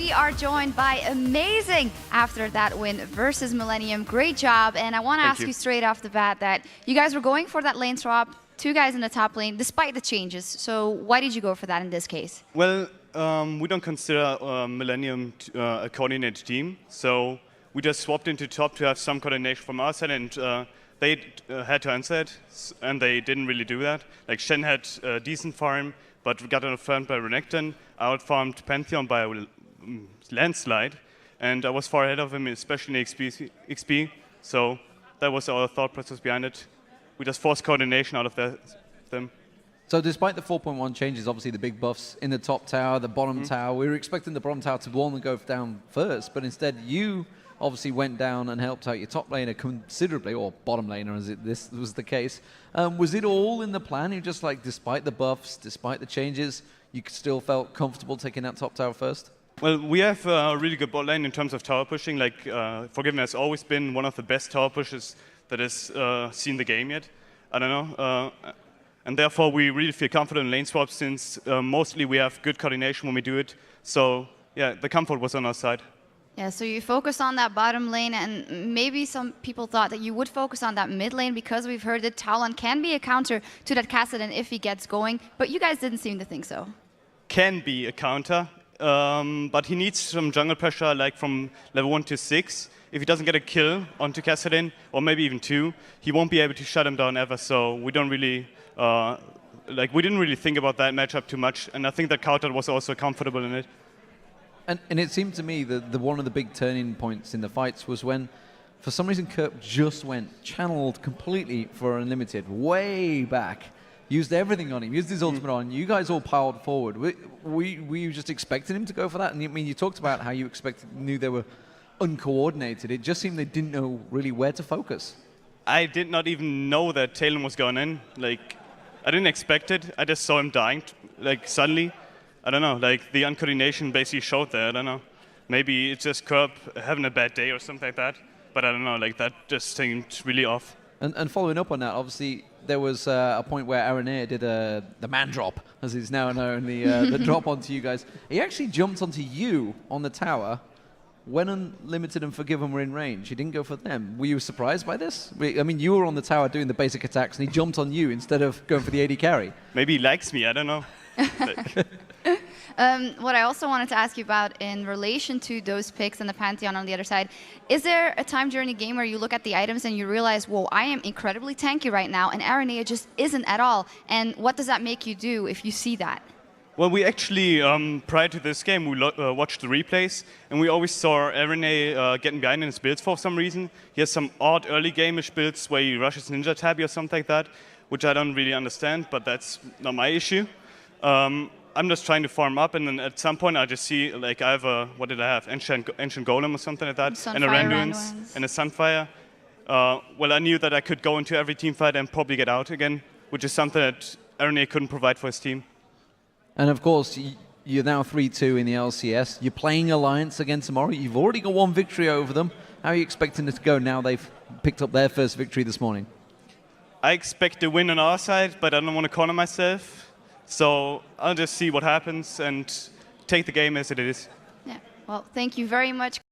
we are joined by Amazing after that win versus Millenium. Great job, and I want to ask you straight off the bat that you guys were going for that lane swap, 2 guys in the top lane, despite the changes. So why did you go for that in this case? Well, we don't consider Millenium a coordinated team, so we just swapped into top to have some coordination from our side, and they had to answer it, and they didn't really do that. Like Shen had a decent farm, but got outfarmed by Renekton. I outfarmed Pantheon by a landslide, and I was far ahead of him, especially in XP. So that was our thought process behind it. We just forced coordination out of them. So despite the 4.1 changes, obviously the big buffs in the top tower, the bottom tower, we were expecting the bottom tower to want to go down first, but instead you obviously went down and helped out your top laner considerably, or bottom laner as this was the case. Was it all in the plan? You just like, despite the buffs, despite the changes, you still felt comfortable taking that top tower first? Well, we have a really good bot lane in terms of tower pushing. Like, Forgiven has always been one of the best tower pushes that has seen the game yet. I don't know. And therefore, we really feel confident in lane swaps since mostly we have good coordination when we do it. So, yeah, the comfort was on our side. Yeah, so you focused on that bottom lane, and maybe some people thought that you would focus on that mid lane because we've heard that Talon can be a counter to that Kassadin if he gets going, but you guys didn't seem to think so. Can be a counter, but he needs some jungle pressure, like from level 1 to 6. If he doesn't get a kill onto Kassadin, or maybe even 2, he won't be able to shut him down ever, so we don't really, we didn't really think about that matchup too much, and I think that counter was also comfortable in it. And it seemed to me that one of the big turning points in the fights was when, for some reason, Kirk just went channeled completely for Unlimited, way back. Used everything on him, used his ultimate on. You guys all piled forward. Were you just expecting him to go for that? And I mean, you talked about how you knew they were uncoordinated. It just seemed they didn't know really where to focus. I did not even know that Talon was going in. Like, I didn't expect it. I just saw him dying, like, suddenly. I don't know, like the uncoordination basically showed there, I don't know. Maybe it's just Kerb having a bad day or something like that, but I don't know, like that just seemed really off. And following up on that, obviously there was a point where Aranea did the man drop, as it's now known, the drop onto you guys. He actually jumped onto you on the tower when Unlimited and Forgiven were in range. He didn't go for them. Were you surprised by this? I mean, you were on the tower doing the basic attacks and he jumped on you instead of going for the AD carry. Maybe he likes me, I don't know. What I also wanted to ask you about in relation to those picks and the Pantheon on the other side, is there a time during the game where you look at the items and you realize, whoa, I am incredibly tanky right now, and Aranea just isn't at all? And what does that make you do if you see that? Well, we actually, prior to this game, we watched the replays, and we always saw Aranea getting behind in his builds for some reason. He has some odd early game-ish builds where he rushes Ninja Tabby or something like that, which I don't really understand, but that's not my issue. I'm just trying to farm up, and then at some point I just see, like, I have a, what did I have? Ancient Golem or something like that, and a Randuin's, and a Sunfire. Well, I knew that I could go into every team fight and probably get out again, which is something that Aranea couldn't provide for his team. And of course, you're now 3-2 in the LCS. You're playing Alliance again tomorrow. You've already got 1 victory over them. How are you expecting it to go now they've picked up their first victory this morning? I expect a win on our side, but I don't want to corner myself. So I'll just see what happens and take the game as it is. Yeah, well, thank you very much.